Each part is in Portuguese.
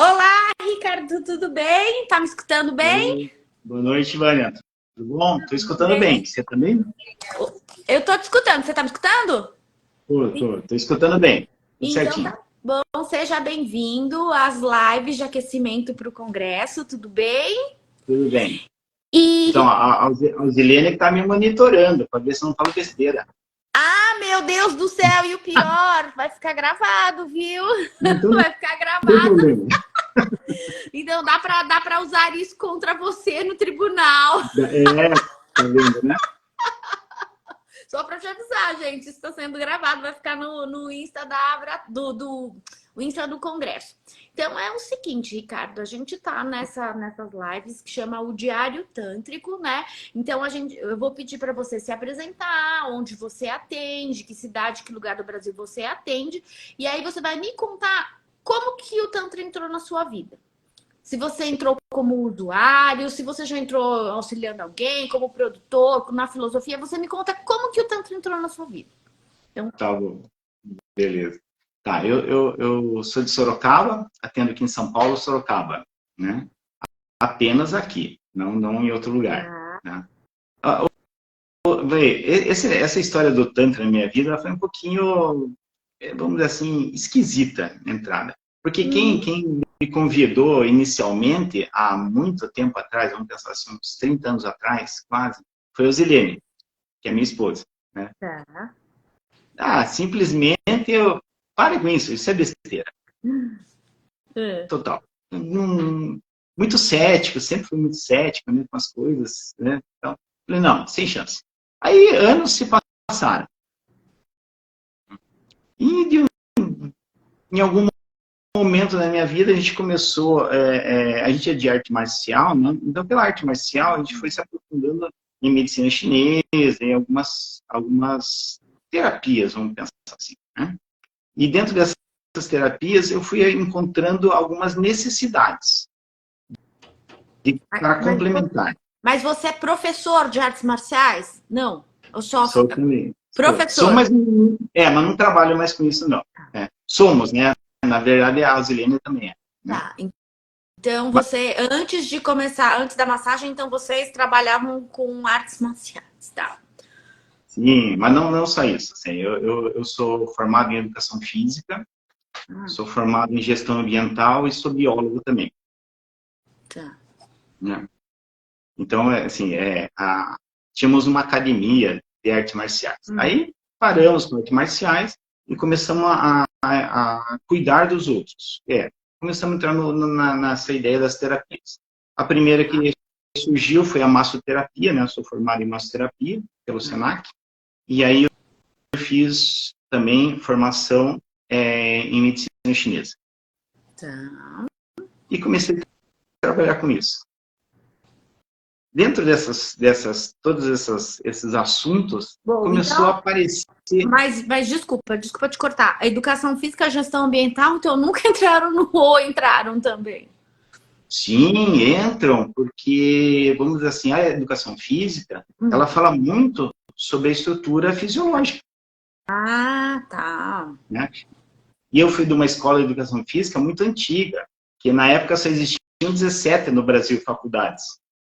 Olá, Ricardo, tudo bem? Tá me escutando bem? Oi. Boa noite, Vânia. Tudo bom? Tô Tudo escutando bem. bem. Você também? Eu tô te escutando, você tá me escutando? Tô escutando bem. Tudo Então certinho. tá bom, seja bem-vindo às lives de aquecimento para o Congresso, tudo bem? Tudo bem. Então, E, a Zilene que tá me monitorando para ver se eu não falo besteira. meu Deus do céu, e o pior, vai ficar gravado, viu? Então não Vai ficar tem gravado. problema. Então dá pra usar isso contra você no tribunal. É, tá vendo, né? Só para te avisar, gente, isso está sendo gravado, vai ficar no Insta o Insta do Congresso. Então é o seguinte, Ricardo, a gente tá nessas lives que chama o Diário Tântrico, né? Então eu vou pedir para você se apresentar, onde você atende, que cidade, que lugar do Brasil você atende, e aí você vai me contar como que o Tantra entrou na sua vida. Se você entrou como usuário, se você já entrou auxiliando alguém, como produtor, na filosofia, você me conta como que o Tantra entrou na sua vida. Então, Tá bom. Beleza. Tá, eu sou de Sorocaba, atendo aqui em São Paulo, Sorocaba, né? Apenas aqui, não em outro lugar, tá. né? Essa história do Tantra na minha vida ela foi um pouquinho, vamos dizer assim, esquisita a entrada. Porque Hum, quem me convidou inicialmente, há muito tempo atrás, vamos pensar assim, uns 30 anos atrás, quase, foi a Zilene, que é minha esposa. Né? tá. Simplesmente pare com isso é besteira, É. total. Muito cético, sempre fui muito cético, né, com as coisas, né? Então, falei, não, sem chance. Aí anos se passaram. E em algum momento da minha vida a gente começou, a gente é de arte marcial, né? Então pela arte marcial a gente foi se aprofundando em medicina chinesa, em algumas terapias, vamos pensar assim. Né? E dentro dessas terapias eu fui encontrando algumas necessidades para Mas, complementar. mas você é professor de artes marciais? Não. Eu só Sou também. Sou, professor. mas não trabalho mais com isso, não. Somos, né? Na verdade, a Zilene também é. Né? Tá. Então você, antes da massagem, então vocês trabalhavam com artes marciais, tá? Sim, mas não só isso. Assim, eu sou formado em educação física, Ah, sou formado em gestão ambiental e sou biólogo também. tá. Né? Então, tínhamos uma academia de artes marciais. Hum. Aí paramos com artes marciais e começamos a cuidar dos outros. Começamos a entrar nessa ideia das terapias. A primeira que surgiu foi a massoterapia, né? Eu sou formado em massoterapia pelo Senac. E aí eu fiz também formação em medicina chinesa. Tá. E comecei a trabalhar com isso. Dentro todos esses assuntos, Bom, começou a então, aparecer. mas desculpa te cortar. A educação física e a gestão ambiental, então nunca entraram no ou entraram também. Sim, entram, porque, vamos dizer assim, a educação física, Hum. ela fala muito sobre a estrutura fisiológica. Ah, tá. Né? E eu fui de uma escola de educação física muito antiga, que na época só existiam 17 no Brasil faculdades.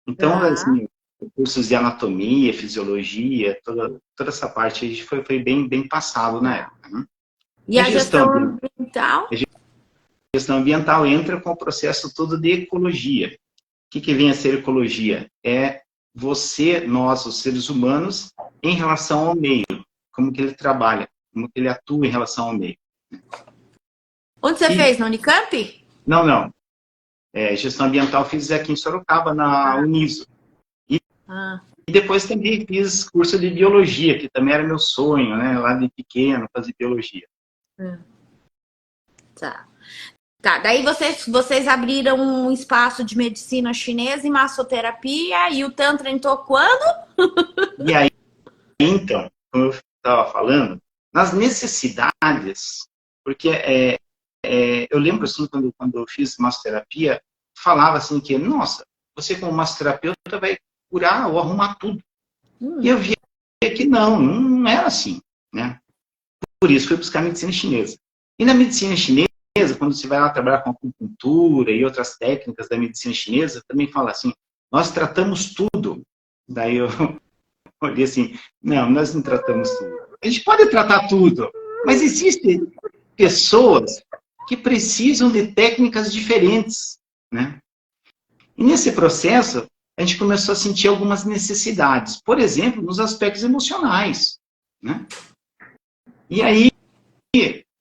Então, Tá. assim, cursos de anatomia, fisiologia, toda essa parte foi bem passado na Tá. época. Né? E E a a gestão ambiental? gestão ambiental entra com o processo todo de ecologia. O que vem a ser ecologia? É você, nós, os seres humanos, em relação ao meio. Como que ele trabalha, como que ele atua em relação ao meio. Onde você E, fez? Na Unicamp? não. Gestão ambiental fiz aqui em Sorocaba, na Ah, Uniso. E, ah, e depois também fiz curso de biologia, que também era meu sonho, né? Lá de pequeno, fazer biologia. ah. Tá. Tá. Daí vocês abriram um espaço de medicina chinesa e massoterapia e o Tantra entrou quando? E aí, então, como eu estava falando, nas necessidades, porque eu lembro, assim, quando eu fiz massoterapia, falava assim que, nossa, você como massoterapeuta vai curar ou arrumar tudo. E Hum, eu via que não era assim, né? Por isso fui buscar medicina chinesa. E na medicina chinesa quando você vai lá trabalhar com acupuntura e outras técnicas da medicina chinesa, também fala assim, nós tratamos tudo. Daí eu olhei assim, não, nós não tratamos tudo. A gente pode tratar tudo, mas existem pessoas que precisam de técnicas diferentes, né? E nesse processo, a gente começou a sentir algumas necessidades. Por exemplo, nos aspectos emocionais, né? E aí,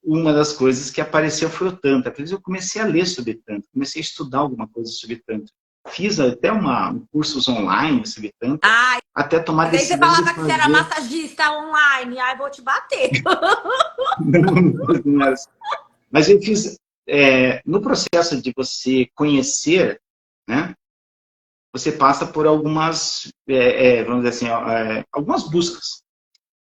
uma das coisas que apareceu foi o Tantra. Eu comecei a ler sobre Tantra, comecei a estudar alguma coisa sobre Tantra. Fiz até cursos online sobre Tantra, Ai, até tomar mas aí você decisão de falava que você era fazer... massagista online, ai, vou te bater. Não era assim. Mas eu fiz, no processo de você conhecer, né, você passa por algumas, vamos dizer assim, algumas buscas.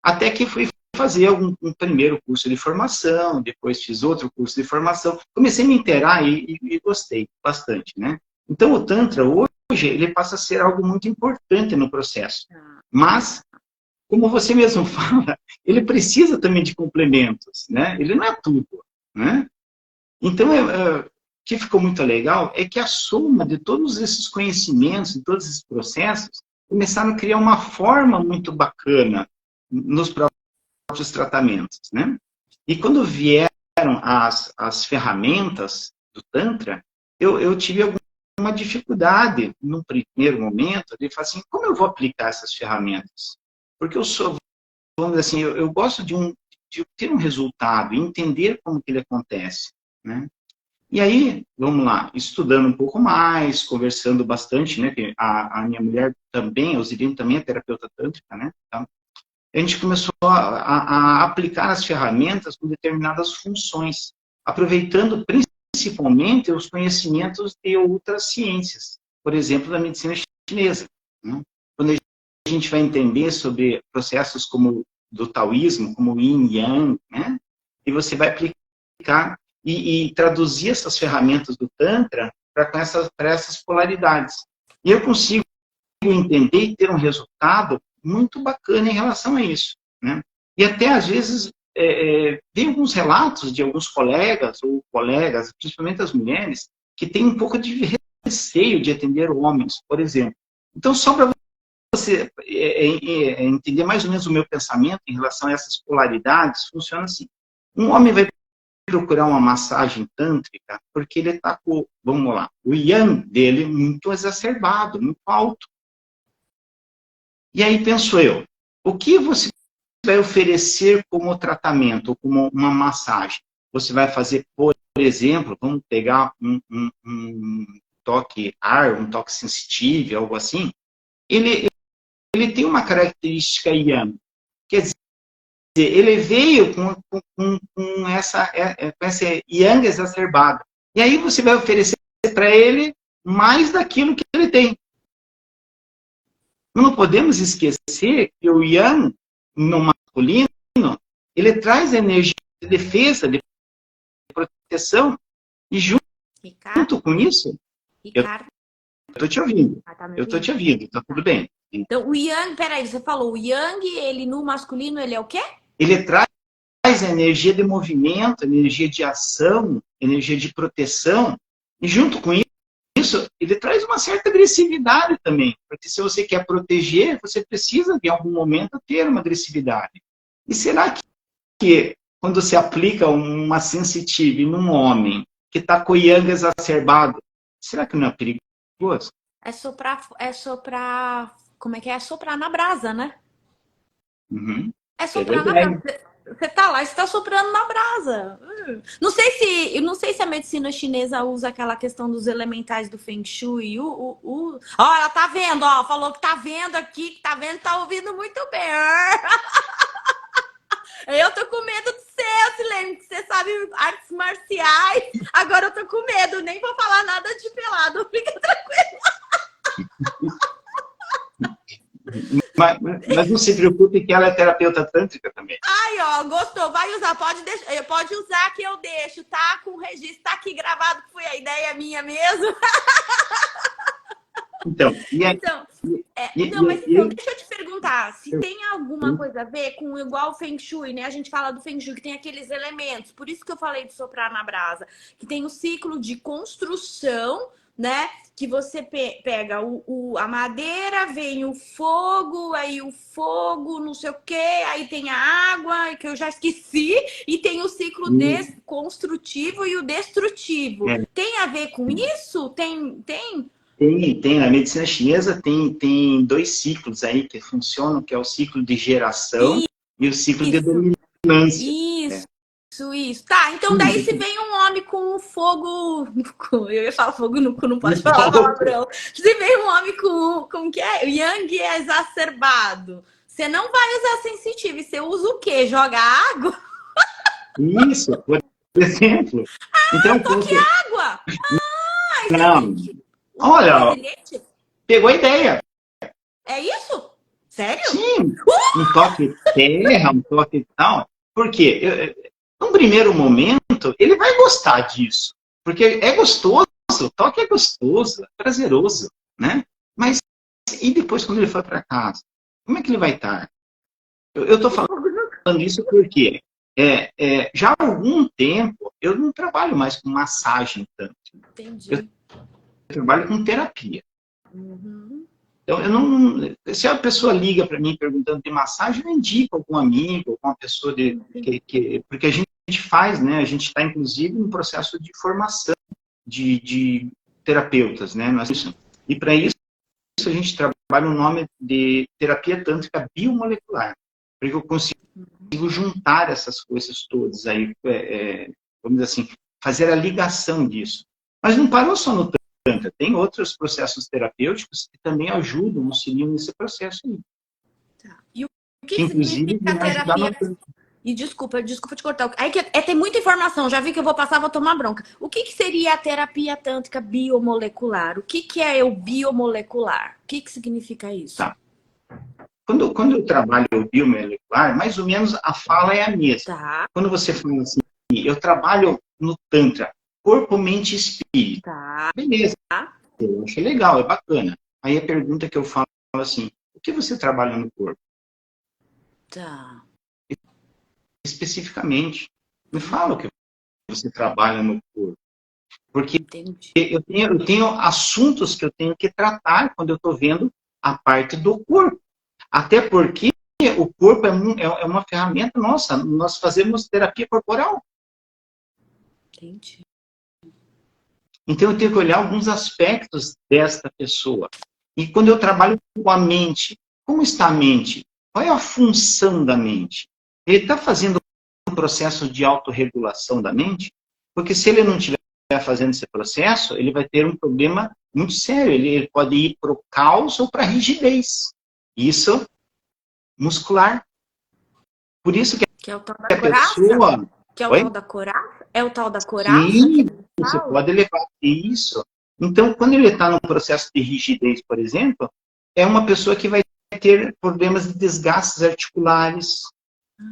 Até que fui fazer um primeiro curso de formação, depois fiz outro curso de formação. Comecei a me inteirar e gostei bastante, né? Então, o Tantra, hoje, ele passa a ser algo muito importante no processo. Mas, como você mesmo fala, ele precisa também de complementos, né? Ele não é tudo, né? Então, o que ficou muito legal é que a soma de todos esses conhecimentos, de todos esses processos, começaram a criar uma forma muito bacana nos próprios tratamentos, né? E quando vieram as ferramentas do Tantra, eu tive alguma dificuldade, num primeiro momento, de falar assim, como eu vou aplicar essas ferramentas? Porque vamos dizer assim, eu gosto de ter um resultado, entender como que ele acontece, né? E aí, vamos lá, estudando um pouco mais, conversando bastante, né? A minha mulher também, a Osirine também é terapeuta tântrica, né? Então, a gente começou a aplicar as ferramentas com determinadas funções, aproveitando principalmente os conhecimentos de outras ciências, por exemplo, da medicina chinesa, né? Quando a gente vai entender sobre processos como do taoísmo, como o yin e yang, né? E você vai aplicar e traduzir essas ferramentas do Tantra para essas polaridades. E eu consigo entender e ter um resultado muito bacana em relação a isso, né? E até, às vezes, tem alguns relatos de alguns colegas, ou colegas, principalmente as mulheres, que têm um pouco de receio de atender homens, por exemplo. Então, só para você entender mais ou menos o meu pensamento em relação a essas polaridades, funciona assim. Um homem vai procurar uma massagem tântrica porque ele está com, vamos lá, o yang dele muito exacerbado, muito alto. E aí penso eu, o que você vai oferecer como tratamento, ou como uma massagem? Você vai fazer, por exemplo, vamos pegar um toque ar, um toque sensitivo, algo assim. Ele tem uma característica yang. Quer dizer, ele veio com essa yang exacerbada. E aí você vai oferecer para ele mais daquilo que ele tem. Não podemos esquecer que o yang, no masculino, ele traz energia de defesa, de proteção. E junto com isso, Ricardo, eu estou te ouvindo. tá me Eu estou ouvindo? te ouvindo, está tudo bem. Então, o yang, peraí, você falou, o yang, ele no masculino, ele é o quê? Ele traz a energia de movimento, energia de ação, energia de proteção. E junto com isso, ele traz uma certa agressividade também. Porque se você quer proteger, você precisa, em algum momento, ter uma agressividade. E será que quando se aplica uma sensitive num homem que está com o yang exacerbado, será que não é perigoso? Como é que é? É soprar na brasa, né? Uhum. É soprar na brasa. Você tá lá, você tá soprando na brasa. Não sei se a medicina chinesa usa aquela questão dos elementais do Feng Shui. Ó, ela tá vendo, ó, falou que tá vendo aqui, que tá vendo, tá ouvindo muito bem. Eu tô com medo do seu, Silene, que você sabe artes marciais. Agora eu tô com medo, nem vou falar nada de pelado, fica tranquilo. Mas não se preocupe que ela é terapeuta tântrica também. Ai, ó, gostou, vai usar, pode usar que eu deixo, tá? Com o registro, tá aqui gravado, que foi a ideia minha mesmo. Então, Não, mas então, deixa eu te perguntar, se tem alguma coisa a ver com igual o Feng Shui, né? A gente fala do Feng Shui, que tem aqueles elementos, por isso que eu falei de soprar na brasa, que tem o ciclo de construção, né? Que você pega a madeira, vem o fogo, aí o fogo, não sei o quê, aí tem a água, que eu já esqueci, e tem o ciclo construtivo e o destrutivo. Tem a ver com isso? Tem? Tem. Na medicina chinesa tem dois ciclos aí que funcionam, que é o ciclo de geração e o ciclo de dominância. Isso. Tá, então daí se vem um homem com o fogo no cu, eu ia falar fogo no cu, não pode falar palavrão. Se vem um homem com que é? O yang é exacerbado. Você não vai usar sensitivo, você usa o quê? Joga água? Isso, por exemplo. Então, toque água! Não. Olha, pegou a ideia. É isso? Sério? Sim. Um toque terra, um toque tal. Por quê? Num primeiro momento, ele vai gostar disso. Porque é gostoso, o toque é gostoso, é prazeroso, né? Mas, e depois, quando ele for para casa? Como é que ele vai estar? Eu estou falando isso porque já há algum tempo eu não trabalho mais com massagem tanto. Entendi. Eu trabalho com terapia. Uhum. Então, eu não, se a pessoa liga para mim perguntando de massagem, eu indico algum amigo, alguma pessoa porque a gente faz, né? A gente está inclusive em processo de formação de terapeutas, né? E para isso a gente trabalha o nome de terapia tântrica biomolecular, porque eu consigo juntar essas coisas todas aí, vamos dizer assim, fazer a ligação disso. Mas não parou só no Tantra, tem outros processos terapêuticos que também ajudam, auxiliam nesse processo aí. Tá. E o que significa a terapia? E desculpa te cortar. Aí tem muita informação, já vi que eu vou passar, vou tomar bronca. O que seria a terapia tântrica biomolecular? O que é o biomolecular? O que significa isso? Tá. Quando eu trabalho o biomolecular, mais ou menos a fala é a mesma. Tá. Quando você fala assim, eu trabalho no Tantra, corpo, mente e espírito. Tá. Beleza. Tá. Eu acho legal, é bacana. Aí a pergunta que eu falo assim, o que você trabalha no corpo? Tá. Especificamente, me fala o que você trabalha no corpo. Porque eu tenho assuntos que eu tenho que tratar quando eu estou vendo a parte do corpo. Até porque o corpo é uma ferramenta nossa. Nós fazemos terapia corporal. Entendi. Então, eu tenho que olhar alguns aspectos desta pessoa. E quando eu trabalho com a mente, como está a mente? Qual é a função da mente? Ele está fazendo um processo de autorregulação da mente? Porque se ele não estiver fazendo esse processo, ele vai ter um problema muito sério. Ele pode ir para o caos ou para a rigidez. Isso muscular. Por isso que é o tal da a pessoa... Que é o tal da coraça? É o tal da coraça? Sim, você pode levar isso. Então, quando ele está num processo de rigidez, por exemplo, é uma pessoa que vai ter problemas de desgastes articulares,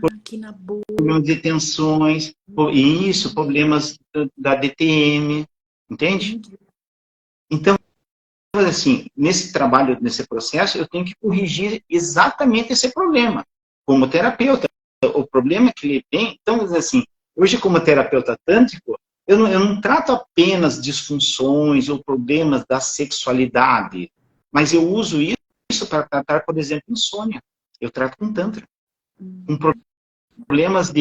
aqui na boca, problemas de tensões, isso, problemas da DTM, entende? Então, assim, nesse trabalho, nesse processo, eu tenho que corrigir exatamente esse problema, como terapeuta. O problema que ele tem, então, assim, hoje como terapeuta tântrico, eu não trato apenas disfunções ou problemas da sexualidade, mas eu uso isso para tratar, por exemplo, insônia. Eu trato com Tantra. Com problemas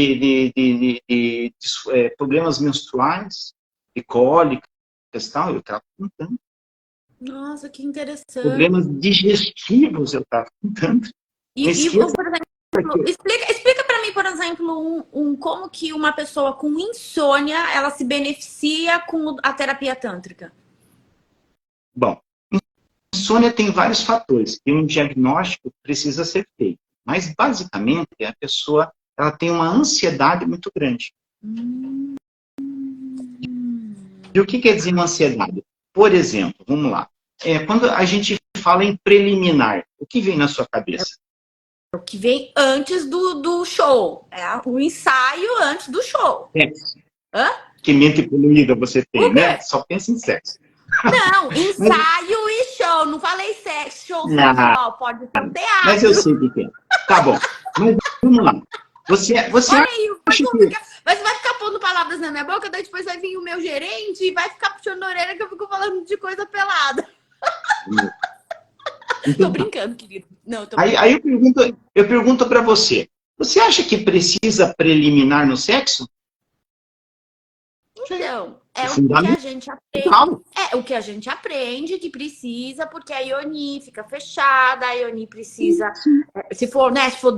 problemas menstruais, de cólicas e tal, eu trato com Tantra. Nossa, que interessante. Problemas digestivos eu trato com Tantra. Por exemplo, explica para mim, por exemplo, como que uma pessoa com insônia, ela se beneficia com a terapia tântrica. Bom, insônia tem vários fatores e um diagnóstico precisa ser feito. Mas, basicamente, a pessoa ela tem uma ansiedade muito grande. E o que quer dizer uma ansiedade? Por exemplo, vamos lá. Quando a gente fala em preliminar, o que vem na sua cabeça? O que vem antes do show. O ensaio antes do show. Sexo. Hã? Que mente poluída você tem, né? Só pensa em sexo. Não, ensaio e show. sexual, não falei sexo, show Ah, sexual, pode ser um mas eu teatro. sei o que é. Tá bom. Mas vamos lá. Você Olha aí, vai acha que... complicar. Mas você vai ficar pondo palavras na minha boca, daí depois vai vir o meu gerente e vai ficar puxando a orelha que eu fico falando de coisa pelada. Tô Então, tá. brincando, querido. Não, tô Aí eu pergunto para você. Você acha que precisa preliminar no sexo? Então, É é o que a fundamental. gente aprende. É o que a gente aprende que precisa, porque a Ioni fica fechada, a Ioni precisa. Se for, né? Se for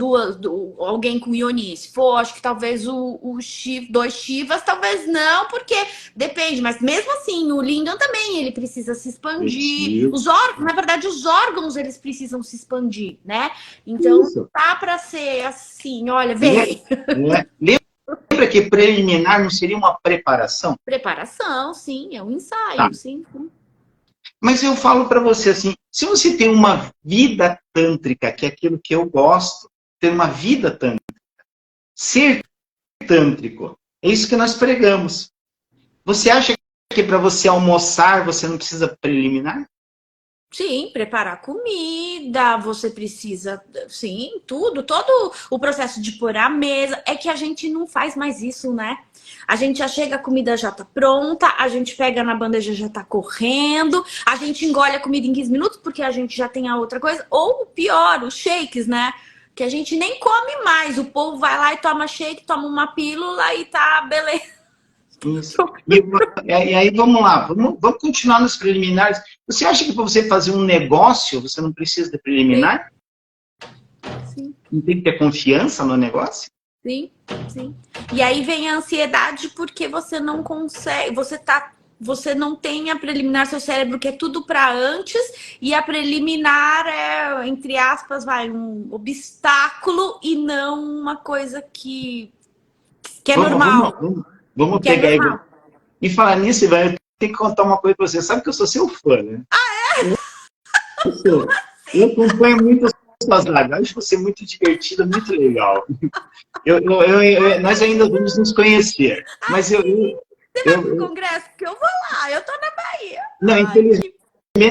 alguém com Ioni, se for, acho que talvez dois Chivas, talvez não, porque depende, mas mesmo assim, o Lindon também ele precisa se expandir. Isso. Os órgãos, na verdade, os órgãos eles precisam se expandir, né? Então, Isso. tá para ser assim, olha, Né? vem. Lembra que preliminar não seria uma preparação? Preparação, sim, é um Tá. ensaio, sim. Mas eu falo para você assim, se você tem uma vida tântrica, que é aquilo que eu gosto, ter uma vida tântrica, ser tântrico, é isso que nós pregamos. Você acha que para você almoçar você não precisa preliminar? Sim, preparar comida, você precisa, sim, tudo, todo o processo de pôr a mesa. É que a gente não faz mais isso, né? A gente já chega, a comida já tá pronta, a gente pega na bandeja, já tá correndo, a gente engole a comida em 15 minutos porque a gente já tem a outra coisa. Ou pior, os shakes, né? Que a gente nem come mais. O povo vai lá e toma shake, toma uma pílula e tá, beleza. Isso. E aí, vamos lá, vamos continuar nos preliminares. Você acha que para você fazer um negócio, você não precisa de preliminar? Sim. Não tem que ter confiança no negócio? Sim, sim. E aí vem a ansiedade porque você não consegue, você não tem a preliminar, seu cérebro quer tudo para antes, e a preliminar é, entre aspas, vai, um obstáculo e não uma coisa que é normal. Vamos Que é pegar normal. e falar nisso, Ivan, eu tenho que contar uma coisa para você. Sabe que eu sou seu fã, né? Eu acompanho muito as suas lives. Acho você muito divertida, muito legal. Nós ainda vamos nos conhecer. Mas Você vai pro congresso? Porque eu vou lá, eu tô na Bahia. não, infelizmente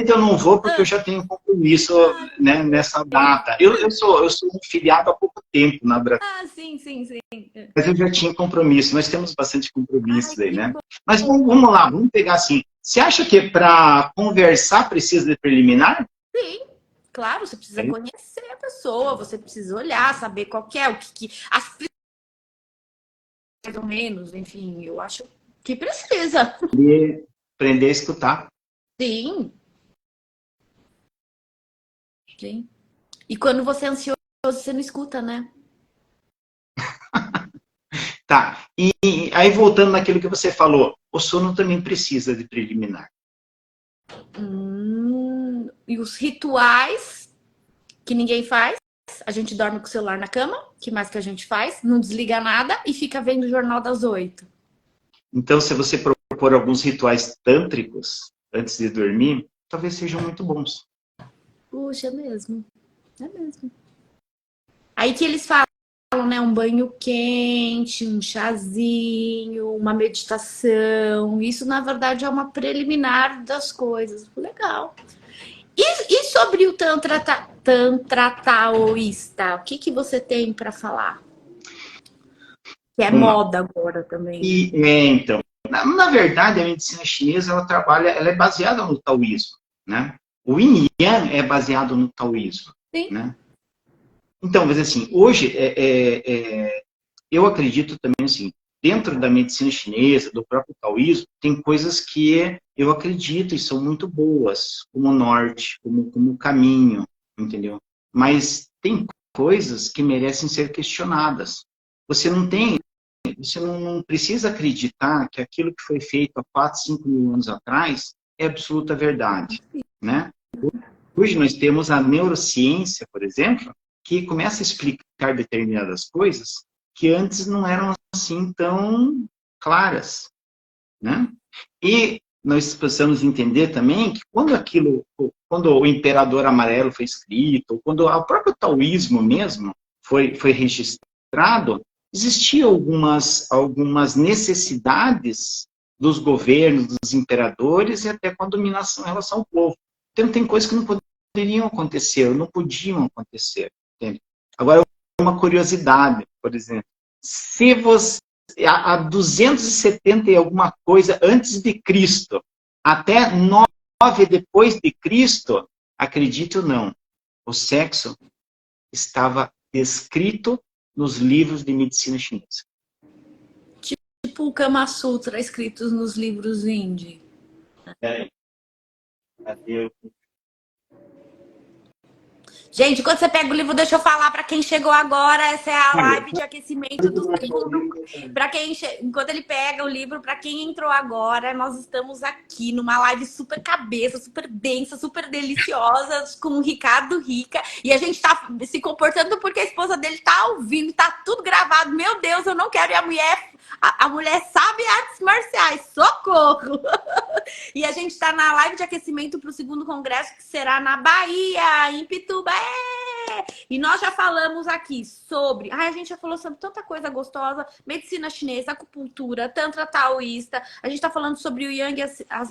eu não vou porque eu já tenho compromisso, né, nessa data. Eu sou um filiado há pouco tempo na Brasil. Sim, sim, sim. Mas eu já tinha compromisso. Nós temos bastante compromissos aí, né? Bom. Mas vamos lá, vamos pegar assim. Você acha que para conversar precisa de preliminar? Sim. Claro, você precisa conhecer a pessoa, você precisa olhar, saber qual que é, o que as mais ou menos, enfim, eu acho que precisa. Aprender a escutar. Sim. Sim. E quando você é ansioso, você não escuta, né? Tá. E aí, voltando naquilo que você falou, o sono também precisa de preliminar. E os rituais que ninguém faz, a gente dorme com o celular na cama, que mais que a gente faz? Não desliga nada e fica vendo o Jornal das 8. Então, se você propor alguns rituais tântricos antes de dormir, talvez sejam muito bons. Puxa, é mesmo. É mesmo. Aí que eles falam, né? Um banho quente, um chazinho, uma meditação. Isso, na verdade, é uma preliminar das coisas. Legal. E sobre o Tantra taoísta? O que você tem para falar? Que é moda agora também. Então, na verdade, a medicina chinesa, ela é baseada no taoísmo, né? O Yin Yang é baseado no taoísmo, Sim. né? Então, mas assim, hoje, eu acredito também, assim, dentro da medicina chinesa, do próprio taoísmo, tem coisas que eu acredito e são muito boas, como o norte, como o caminho, entendeu? Mas tem coisas que merecem ser questionadas. Você não precisa acreditar que aquilo que foi feito há 4, 5 mil anos atrás é absoluta verdade, né? Hoje nós temos a neurociência, por exemplo, que começa a explicar determinadas coisas que antes não eram assim tão claras, né? E nós precisamos entender também que quando o Imperador Amarelo foi escrito, ou quando o próprio taoísmo mesmo foi registrado, existiam algumas necessidades dos governos, dos imperadores e até com a dominação em relação ao povo. Então tem coisas que não poderiam acontecer, não podiam acontecer. Entende? Agora, uma curiosidade, por exemplo. Se você, há 270 e alguma coisa antes de Cristo, até 9 depois de Cristo, acredite ou não, o sexo estava descrito nos livros de medicina chinesa. Tipo o Kama Sutra escritos nos livros indie. Cadê? Gente, quando você pega o livro, deixa eu falar para quem chegou agora, essa é a live de aquecimento do segundo. Para quem enquanto ele pega o livro, para quem entrou agora, nós estamos aqui numa live super cabeça, super densa, super deliciosa com o Ricardo Rica, e a gente tá se comportando porque a esposa dele tá ouvindo, tá tudo gravado. Meu Deus, eu não quero, e a mulher sabe artes marciais, socorro! E a gente está na live de aquecimento para o segundo congresso, que será na Bahia, em Pituba. E nós já falamos aqui sobre... a gente já falou sobre tanta coisa gostosa. Medicina chinesa, acupuntura, tantra taoísta. A gente está falando sobre o yang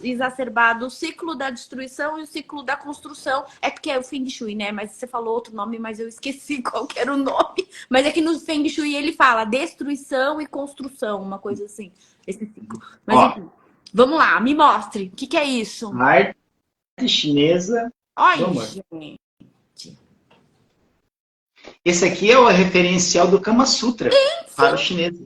exacerbado, o ciclo da destruição e o ciclo da construção. É porque é o Feng Shui, né? Mas você falou outro nome, mas eu esqueci qual que era o nome. Mas é que no Feng Shui ele fala destruição e construção, uma coisa assim. Esse ciclo. Mas enfim... Vamos lá, me mostre. O que é isso? A arte chinesa. Olha, gente. Esse aqui é o referencial do Kama Sutra para os chineses.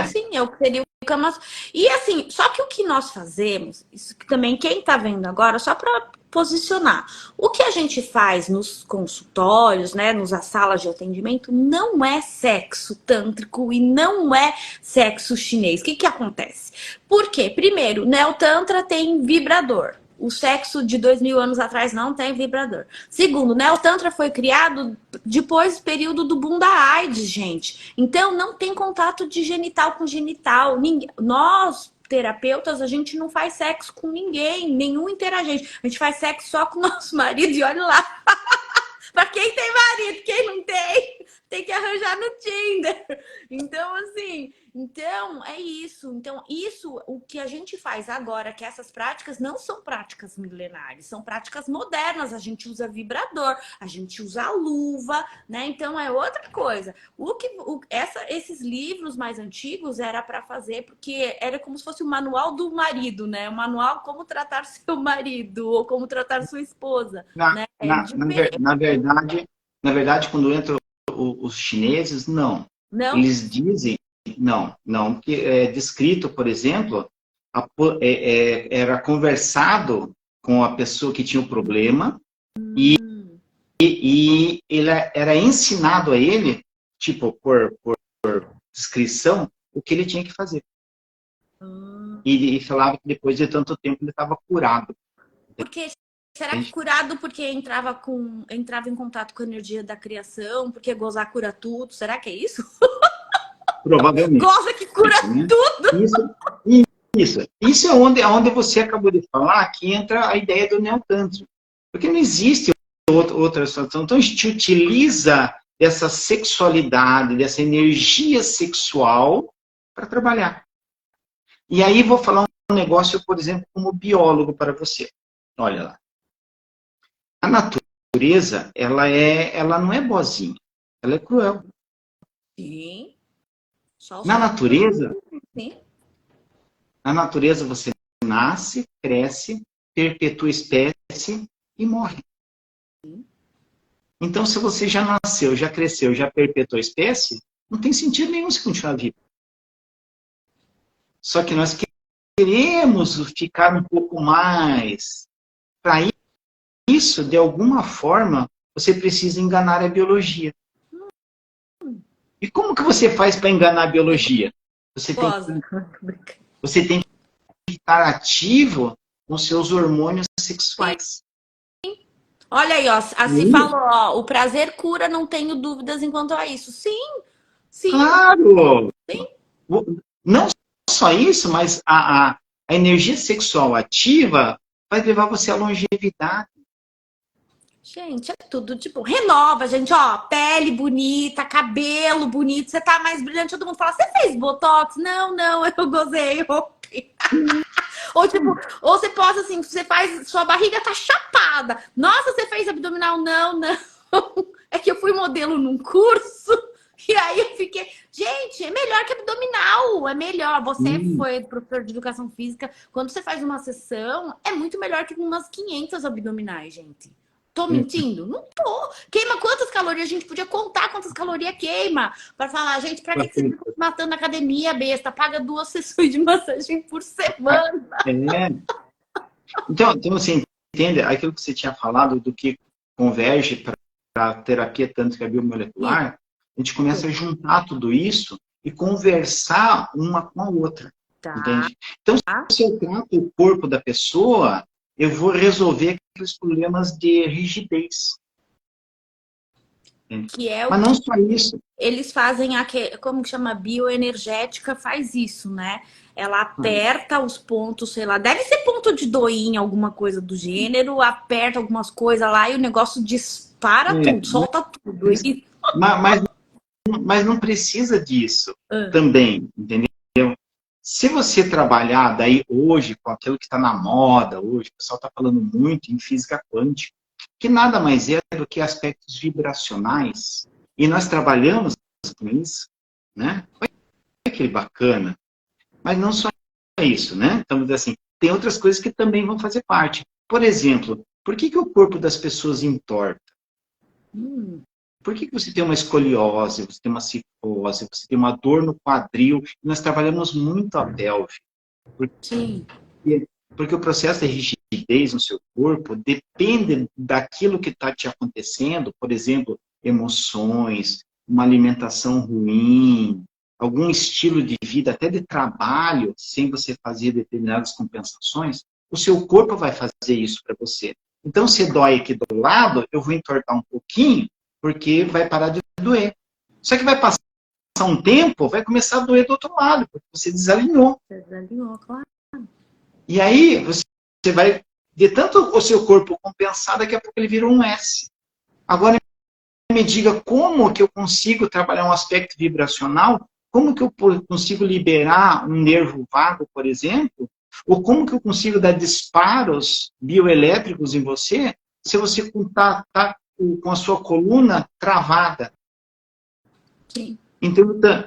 Sim, é o que seria o Kama Sutra. E assim, só que o que nós fazemos, isso que também quem está vendo agora, só para posicionar. O que a gente faz nos consultórios, né, nas salas de atendimento, não é sexo tântrico e não é sexo chinês. O que acontece? Por quê? Primeiro, Neotantra tem vibrador. O sexo de 2000 anos atrás não tem vibrador. Segundo, o Neotantra foi criado depois do período do boom da AIDS, gente. Então, não tem contato de genital com genital. Nós, terapeutas, a gente não faz sexo com ninguém, nenhum interagente. A gente faz sexo só com o nosso marido e olha lá. Pra quem tem marido, quem não tem, tem que arranjar no Tinder. Então, assim, é isso. Então, isso, o que a gente faz agora, que essas práticas não são práticas milenares, são práticas modernas. A gente usa vibrador, a gente usa luva, né? Então, é outra coisa. Esses livros mais antigos era para fazer, porque era como se fosse o manual do marido, né? O manual como tratar seu marido ou como tratar sua esposa. Né? Na verdade, quando entram os chineses, não. Eles dizem, não, que é descrito, por exemplo, era conversado com a pessoa que tinha o problema e ele era ensinado a ele, tipo, por descrição, o que ele tinha que fazer. E falava que depois de tanto tempo ele estava curado. Porque será que curado porque entrava em contato com a energia da criação, porque gozar cura tudo? Será que é isso? Provavelmente. Goza que cura tudo! Isso é onde você acabou de falar, que entra a ideia do Neotantra. Porque não existe outra situação. Então a gente utiliza dessa sexualidade, dessa energia sexual para trabalhar. E aí vou falar um negócio, por exemplo, como biólogo para você. Olha lá. A natureza, ela não é boazinha, ela é cruel. Sim. Na natureza, sim. Na natureza você nasce, cresce, perpetua a espécie e morre. Então, se você já nasceu, já cresceu, já perpetuou a espécie, não tem sentido nenhum se continuar vivo. Só que nós queremos ficar um pouco mais. Para isso, de alguma forma, você precisa enganar a biologia. E como que você faz para enganar a biologia? Você tem que estar ativo com seus hormônios sexuais. Olha aí, ó, assim falou, ó, o prazer cura, não tenho dúvidas enquanto a isso. Sim. Claro! Sim. Não só isso, mas a energia sexual ativa vai levar você à longevidade. Gente, é tudo, tipo, renova, gente, ó, pele bonita, cabelo bonito, você tá mais brilhante, todo mundo fala, você fez Botox? Não, eu gozei ontem. Ou tipo, ou você posta assim, você faz, sua barriga tá chapada. Nossa, você fez abdominal? Não, não. É que eu fui modelo num curso e aí eu fiquei, gente, é melhor que abdominal, é melhor. Você Sim, foi professor de educação física, quando você faz uma sessão, é muito melhor que umas 500 abdominais, gente. Tô mentindo? Não tô. Queima quantas calorias? A gente podia contar quantas calorias queima. Para falar, gente, pra que você bastante. fica matando na academia, besta? Paga 2 sessões de massagem por semana. É. Então, assim, entende aquilo que você tinha falado do que converge para a terapia tântrica biomolecular, a gente começa a juntar tudo isso e conversar uma com a outra, Tá. entende? Então, se eu trato o corpo da pessoa, eu vou resolver aqueles problemas de rigidez, entende? Que é o Mas não que só isso. eles fazem, como que chama? Bioenergética faz isso, né? Ela aperta os pontos, sei lá, deve ser ponto de Doim, alguma coisa do gênero, aperta algumas coisas lá e o negócio dispara É, tudo, solta tudo. E... mas, mas não precisa disso Ah, também, entendeu? Se você trabalhar daí hoje com aquilo que está na moda hoje, o pessoal está falando muito em física quântica, que nada mais é do que aspectos vibracionais, e nós trabalhamos com isso, né? Olha que bacana. Mas não só isso, né? Então, assim, tem outras coisas que também vão fazer parte. Por exemplo, por que, que o corpo das pessoas entorta? hum, Por que, que você tem uma escoliose, você tem uma cifose, você tem uma dor no quadril? Nós trabalhamos muito a pelve. sim, Porque o processo de rigidez no seu corpo depende daquilo que está te acontecendo, por exemplo, emoções, uma alimentação ruim, algum estilo de vida, até de trabalho, sem você fazer determinadas compensações, o seu corpo vai fazer isso para você. Então, se dói aqui do lado, eu vou entortar um pouquinho, porque vai parar de doer. Só que vai passar um tempo, vai começar a doer do outro lado, porque você desalinhou. desalinhou, claro. E aí você vai, de tanto o seu corpo compensar, daqui a pouco ele vira um S. Agora me diga como que eu consigo trabalhar um aspecto vibracional, como que eu consigo liberar um nervo vago, por exemplo, ou como que eu consigo dar disparos bioelétricos em você, se você está com a sua coluna travada. Sim, Então,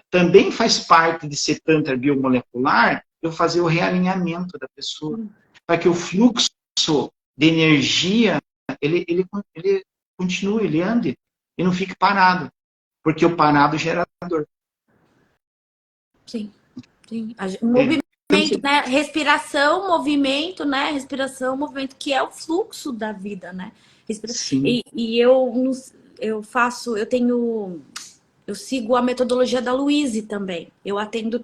também faz parte de ser tantra biomolecular eu fazer o realinhamento da pessoa, para que o fluxo de energia ele continue, ele ande e não fique parado, porque o parado gera dor. sim, sim. Entende? Então, Movimento, né? Respiração, movimento, né? Respiração, movimento, que é o fluxo da vida, né? sim, E eu faço, eu sigo a metodologia da Louise também. Eu atendo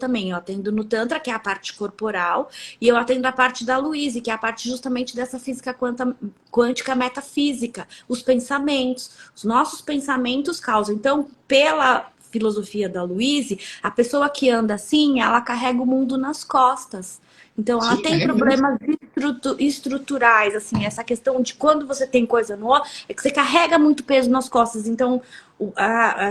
no Tantra, que é a parte corporal, e eu atendo a parte da Louise, que é a parte justamente dessa física quântica metafísica, os pensamentos. Os nossos pensamentos causam. Então, pela filosofia da Louise, a pessoa que anda assim, ela carrega o mundo nas costas. Então, ela sim, tem carrega mesmo. problemas estruturais, assim, essa questão de quando você tem coisa no outro, é que você carrega muito peso nas costas. Então,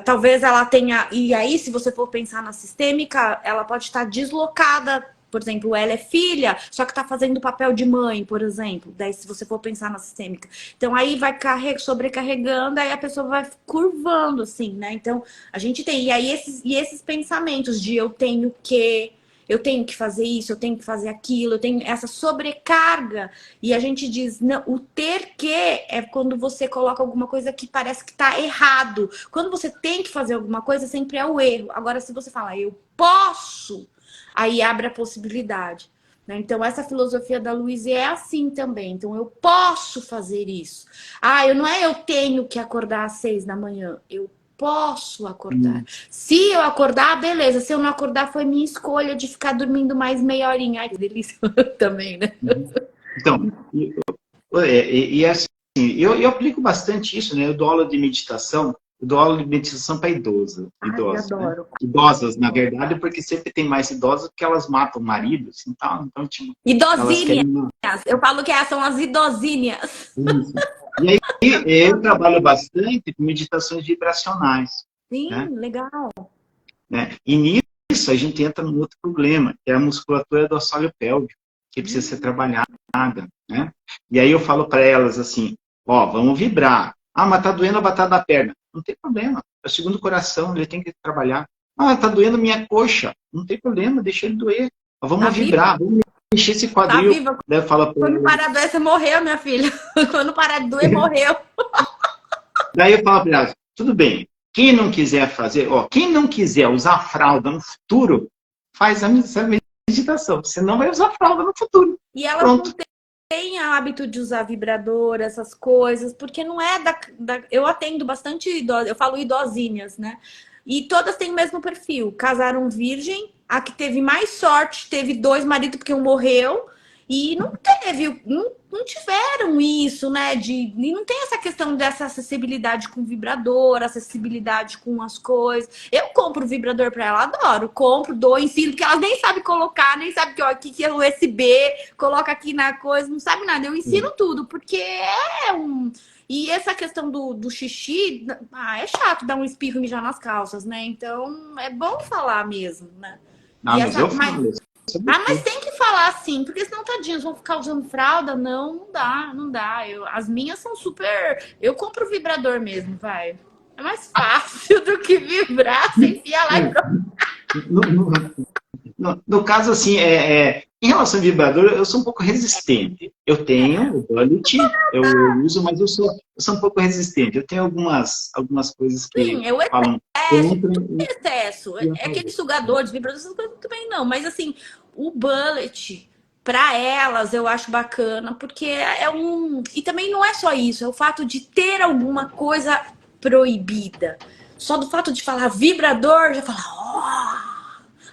talvez ela tenha. E aí, se você for pensar na sistêmica, ela pode estar deslocada. Por exemplo, ela é filha, só que está fazendo o papel de mãe, por exemplo. Daí, se você for pensar na sistêmica. Então, aí vai sobrecarregando, aí a pessoa vai curvando, assim, né? Então, a gente tem. E aí, esses pensamentos de eu tenho que fazer isso, eu tenho que fazer aquilo, eu tenho essa sobrecarga. E a gente diz, não, o ter que é quando você coloca alguma coisa que parece que está errado. Quando você tem que fazer alguma coisa, sempre é o erro. Agora, se você fala, eu posso, aí abre a possibilidade. Né? Então, essa filosofia da Luísa é assim também. Então, eu posso fazer isso. Ah, eu não é eu tenho que acordar às 6 da manhã. Eu posso acordar. Hum, Se eu acordar, beleza. Se eu não acordar, foi minha escolha de ficar dormindo mais meia horinha. Ai, que delícia também, né? uhum. Então, e assim, eu aplico bastante isso, né? Eu dou aula de meditação, eu dou aula de meditação para Ai, idosos, né? adoro. Idosas, na verdade, porque sempre tem mais idosas porque elas matam maridos e tal, então tipo, elas Idosinhas. querem Eu falo que são as idosinhas. isso. E aí eu trabalho bastante com meditações vibracionais, né? Sim, legal. E nisso a gente entra num outro problema, que é a musculatura do assoalho pélvico. que precisa ser trabalhada, né? E aí eu falo para elas assim, ó, vamos vibrar. Ah, mas tá doendo a batata da perna. Não tem problema. É o segundo coração, ele tem que trabalhar. Ah, tá doendo minha coxa. Não tem problema, deixa ele doer. Mas Tá vamos viva? vibrar, vamos mexer esse Tá quadril. viva? Daí eu falo para Quando parar de doer, você morreu, minha filha. Quando parar de doer, morreu. Daí eu falo para elas, tudo bem. Quem não quiser fazer, ó, quem não quiser usar fralda no futuro, faz essa meditação. Você não vai usar fralda no futuro. E elas não Pronto. têm o hábito de usar vibrador, essas coisas, porque não é eu atendo bastante idosas, eu falo idosinhas, né? E todas têm o mesmo perfil. Casaram virgem, a que teve mais sorte teve 2 maridos porque um morreu. E não tiveram isso, né? E não tem essa questão dessa acessibilidade com vibrador, acessibilidade com as coisas. Eu compro vibrador para ela, adoro. Compro, dou, ensino, porque elas nem sabem colocar, nem sabem que é USB, coloca aqui na coisa, não sabe nada. Eu ensino tudo, porque é um. E essa questão do xixi, é chato dar um espirro e mijar nas calças, né? Então é bom falar mesmo, né? Ah, mas eu falo isso. Mas tem que falar assim, porque senão, tadinhos, vão ficar usando fralda? Não dá, não dá. As minhas são super. Eu compro vibrador mesmo, vai. É mais fácil do que vibrar, você enfia lá e pronto. No caso, assim, em relação ao vibrador, eu sou um pouco resistente. Eu tenho o bullet, eu uso, mas eu sou um pouco resistente. Eu tenho algumas coisas que Sim, eu falam excesso, contra tudo é excesso. e a É aquele favor. sugador de vibrador, essas coisas também não. Mas assim, o bullet, para elas, eu acho bacana, porque é um. E também não é só isso, é o fato de ter alguma coisa proibida. Só do fato de falar vibrador, já fala,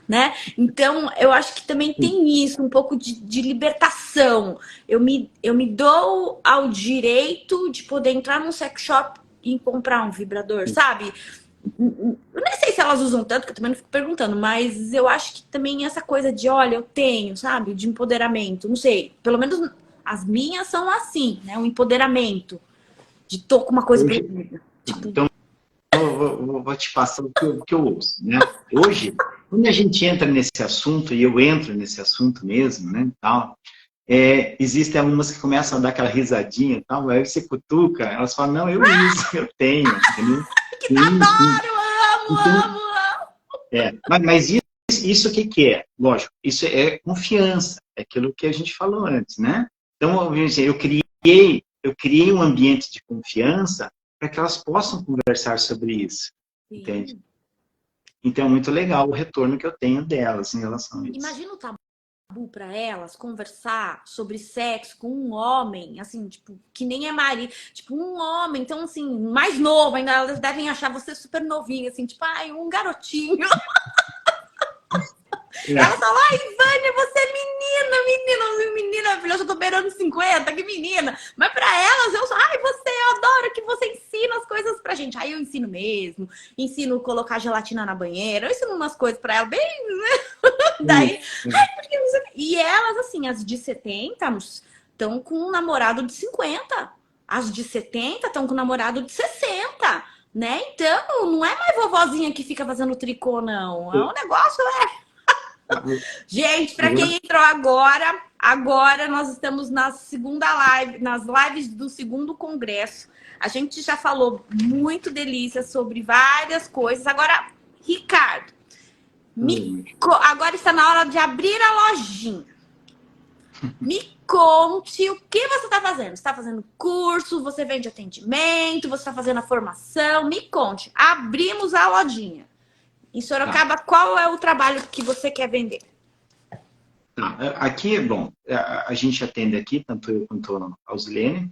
né? Então, eu acho que também tem isso, um pouco de libertação. Eu me dou ao direito de poder entrar num sex shop e comprar um vibrador, sabe? Eu nem sei se elas usam tanto, que eu também não fico perguntando, mas eu acho que também essa coisa de, olha, eu tenho, sabe? De empoderamento, não sei. Pelo menos as minhas são assim, né? Um empoderamento. De tô com uma coisa Hoje, proibida. Tipo, então, vou te passar o que eu ouço, né? Hoje, quando a gente entra nesse assunto, e eu entro nesse assunto mesmo, né, tal, existem algumas que começam a dar aquela risadinha e tal, aí você cutuca, elas falam, não, eu uso, eu tenho, entendeu? que Sim, sim. adoro, amo, Então, amo, amo. mas isso o que que é? Lógico, isso é confiança, é aquilo que a gente falou antes, né? Então, eu criei um ambiente de confiança para que elas possam conversar sobre isso, entende? Sim. Então, é muito legal o retorno que eu tenho delas em relação a isso. Imagina o tabu para elas conversar sobre sexo com um homem, assim, tipo, que nem é marido, tipo, um homem, então, assim, mais novo, ainda elas devem achar você super novinho, assim, tipo, ai, um garotinho. Elas É. falam, ai, Vânia, você é menina, filha, eu já tô beirando 50, que menina. Mas pra elas, eu adoro que você ensina as coisas pra gente. Aí eu ensino mesmo, ensino colocar gelatina na banheira, eu ensino umas coisas pra ela, bem, daí, e elas, assim, as de 70 estão com um namorado de 50. As de 70 estão com um namorado de 60, né? Então, não é mais vovozinha que fica fazendo tricô, não. É um negócio. Gente, para quem entrou agora nós estamos na segunda live, nas lives do segundo congresso. A gente já falou muito delícia sobre várias coisas. Agora, Ricardo, agora está na hora de abrir a lojinha. Me conte o que você está fazendo. Você está fazendo curso, você vende atendimento, você está fazendo a formação. Me conte. Abrimos a lojinha. Em Sorocaba, qual é o trabalho que você quer vender? Aqui, bom, a gente atende aqui, tanto eu quanto a Ausilene,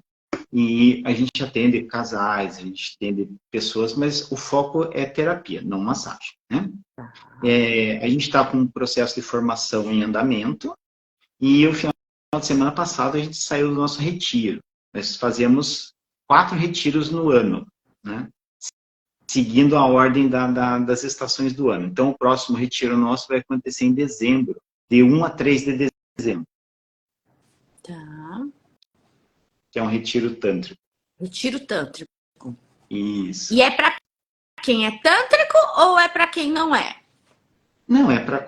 e a gente atende casais, a gente atende pessoas, mas o foco é terapia, não massagem, né? A gente está com um processo de formação em andamento, e o final de semana passado a gente saiu do nosso retiro. Nós fazemos 4 retiros no ano, né? Seguindo a ordem das estações do ano. Então, o próximo retiro nosso vai acontecer em dezembro, de 1 a 3 de dezembro. Tá. Que é um retiro tântrico. Retiro tântrico. Isso. E é para quem é tântrico ou é para quem não é? Não, é para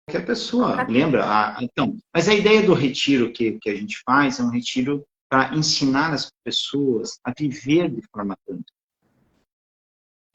qualquer pessoa. Lembra? Então, mas a ideia do retiro que a gente faz é um retiro para ensinar as pessoas a viver de forma tântrica.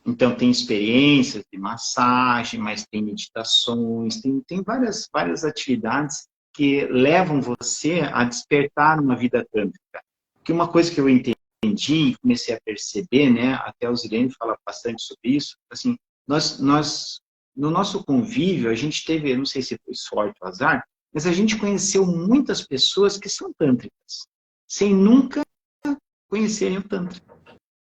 Então, tem experiências de massagem, mas tem meditações, tem várias atividades que levam você a despertar uma vida tântrica. Porque uma coisa que eu entendi e comecei a perceber, né, até o Zirene fala bastante sobre isso, assim, no nosso convívio, a gente teve, eu não sei se foi sorte ou azar, mas a gente conheceu muitas pessoas que são tântricas, sem nunca conhecerem o Tantra.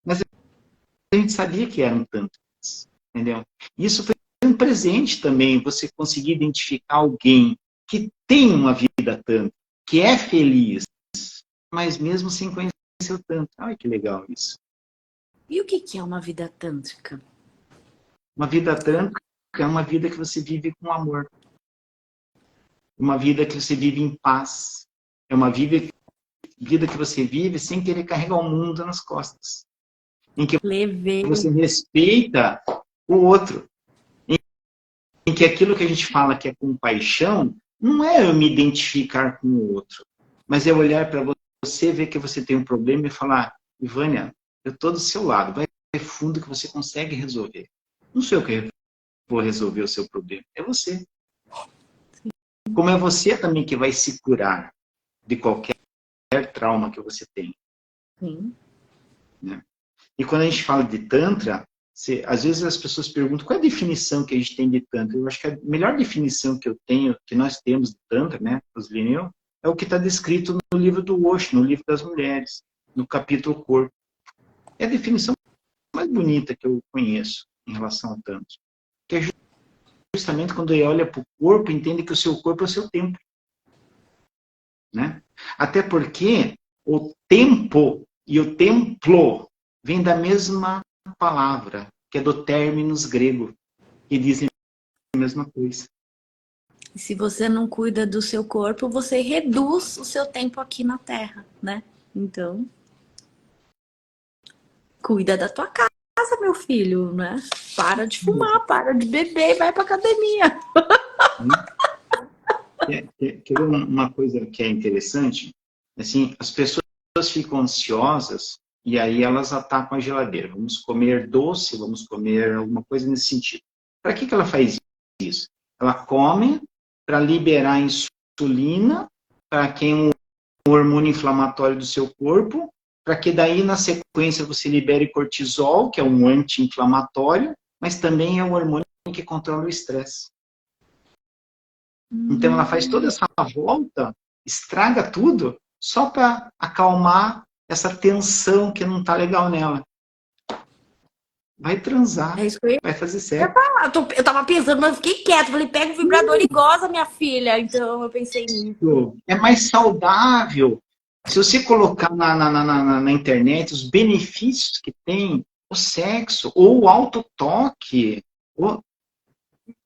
Mas a gente sabia que eram tântricas, entendeu? Isso foi um presente também, você conseguir identificar alguém que tem uma vida tântrica, que é feliz, mas mesmo sem conhecer o Tantra. Ai, que legal isso. E o que é uma vida tântrica? Uma vida tântrica é uma vida que você vive com amor. Uma vida que você vive em paz. É uma vida que você vive sem querer carregar o mundo nas costas. Em que você respeita o outro. Em que aquilo que a gente fala que é compaixão, não é eu me identificar com o outro, mas é olhar para você, ver que você tem um problema e falar, Ivânia, eu estou do seu lado, vai fundo que você consegue resolver. Não sou eu que vou resolver o seu problema, é você. Como é você também que vai se curar de qualquer trauma que você tem. Sim. Né? E quando a gente fala de Tantra, às vezes as pessoas perguntam qual é a definição que a gente tem de Tantra. Eu acho que a melhor definição que eu tenho, que nós temos de Tantra, né, os Lineu, é o que está descrito no livro do Osho, no livro das mulheres, no capítulo Corpo. É a definição mais bonita que eu conheço em relação ao Tantra. Que é justamente quando ele olha para o corpo, entende que o seu corpo é o seu templo. Né? Até porque o tempo e o templo vêm da mesma palavra, que é do términos grego, que dizem a mesma coisa. E se você não cuida do seu corpo, você reduz o seu tempo aqui na Terra, né? Então, cuida da tua casa, meu filho, né? Para de fumar, para de beber e vai pra academia. Quer ver uma coisa que é interessante? Assim, as pessoas ficam ansiosas e aí elas atacam a geladeira. Vamos comer doce, vamos comer alguma coisa nesse sentido. Para que ela faz isso? Ela come para liberar insulina, para quem o hormônio inflamatório do seu corpo, para que daí na sequência você libere cortisol, que é um anti-inflamatório, mas também é um hormônio que controla o estresse. Então ela faz toda essa volta, estraga tudo, só para acalmar essa tensão que não está legal nela. Vai transar, vai fazer sexo. Eu tava pensando, mas eu fiquei quieta. Falei, pega o vibrador e goza, minha filha. Então eu pensei nisso. É mais saudável. Se você colocar na internet os benefícios que tem o sexo, ou o autotoque,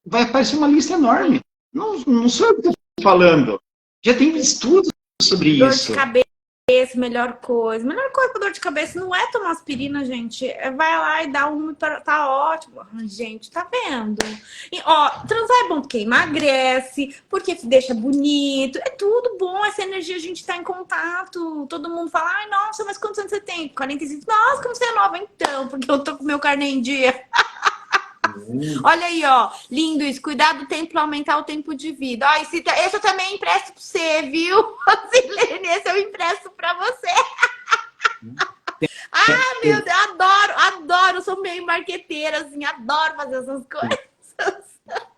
vai aparecer uma lista enorme. Não sou eu que estou falando. Já tem estudos sobre isso. Dor de cabeça, melhor coisa. Melhor coisa pra dor de cabeça não é tomar aspirina, gente. Vai lá e dá uma, tá ótimo. Gente, tá vendo? E, ó, transar é bom porque emagrece, porque deixa bonito. É tudo bom, essa energia a gente tá em contato. Todo mundo fala, ai, nossa, mas quantos anos você tem? 45. Nossa, como você é nova então, porque eu tô com meu carnê em dia. Olha aí, ó, lindo isso. Cuidar do tempo para aumentar o tempo de vida. Ó, esse eu também empresto para você, viu? Silene, esse eu empresto para você. Ah, meu Deus, adoro. Eu sou meio marqueteira, assim, adoro fazer essas coisas.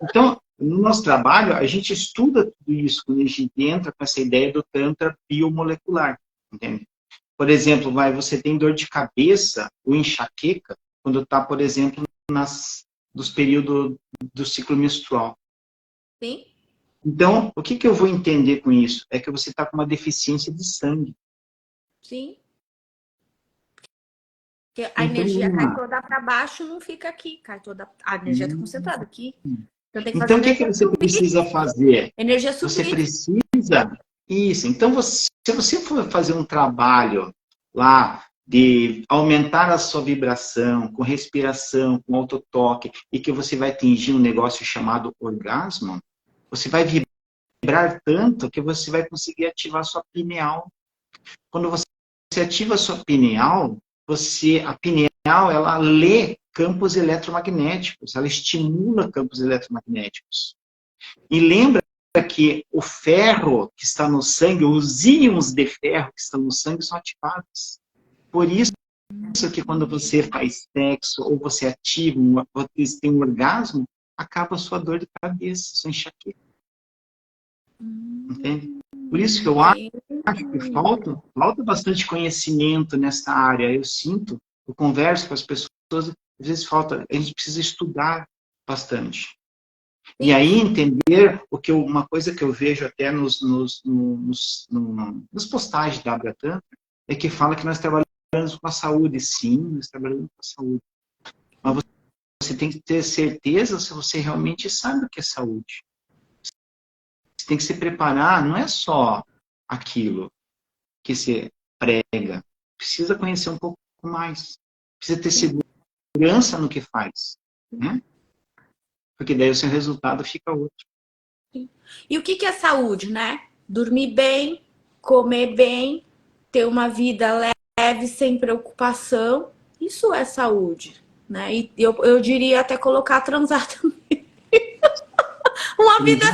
Então, no nosso trabalho, a gente estuda tudo isso quando a gente entra com essa ideia do Tantra biomolecular, entende? Por exemplo, você tem dor de cabeça ou enxaqueca quando está, por exemplo, dos períodos do ciclo menstrual. Sim. Então, o que eu vou entender com isso? É que você está com uma deficiência de sangue. Sim. Porque a energia cai toda para baixo, não fica aqui. A energia está concentrada aqui. Então, o que você precisa fazer? Energia subir. Você precisa... Isso. Então, se você for fazer um trabalho lá de aumentar a sua vibração, com respiração, com autotoque, e que você vai atingir um negócio chamado orgasmo, Você vai vibrar tanto que você vai conseguir ativar a sua pineal. Quando você ativa a sua pineal, a pineal, ela lê campos eletromagnéticos, ela estimula campos eletromagnéticos. E lembra que o ferro que está no sangue, os íons de ferro que estão no sangue são ativados. Por isso que quando você faz sexo, ou você ativa, você tem um orgasmo, acaba a sua dor de cabeça, sua enxaqueca. Entende? Por isso que eu acho que falta bastante conhecimento nessa área. Eu sinto, eu converso com as pessoas, às vezes falta, a gente precisa estudar bastante. E aí entender uma coisa que eu vejo até nos postagens da Abra Tantra, é que fala que nós trabalhamos com a saúde. Sim, nós trabalhamos com a saúde. Mas você tem que ter certeza se você realmente sabe o que é saúde. Você tem que se preparar, não é só aquilo que você prega. Precisa conhecer um pouco mais. Precisa ter segurança no que faz. Né? Porque daí o seu resultado fica outro. E o que é saúde, né? Dormir bem, comer bem, ter uma vida leve, sem preocupação. Isso é saúde, né? E eu diria até colocar transar também. uma vida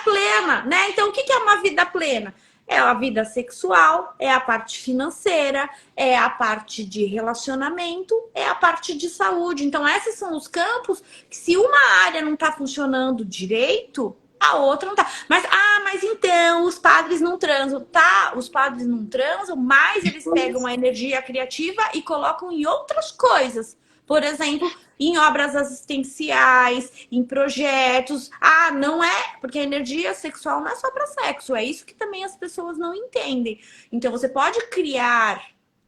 plena, né? Então, o que é uma vida plena? É a vida sexual, é a parte financeira, é a parte de relacionamento, é a parte de saúde. Então, esses são os campos que, se uma área não está funcionando direito, a outra não tá. Mas então, os padres não transam. Tá, os padres não transam, mas eles pegam a energia criativa e colocam em outras coisas. Por exemplo, em obras assistenciais, em projetos. Não é, porque a energia sexual não é só para sexo, é isso que também as pessoas não entendem. Então você pode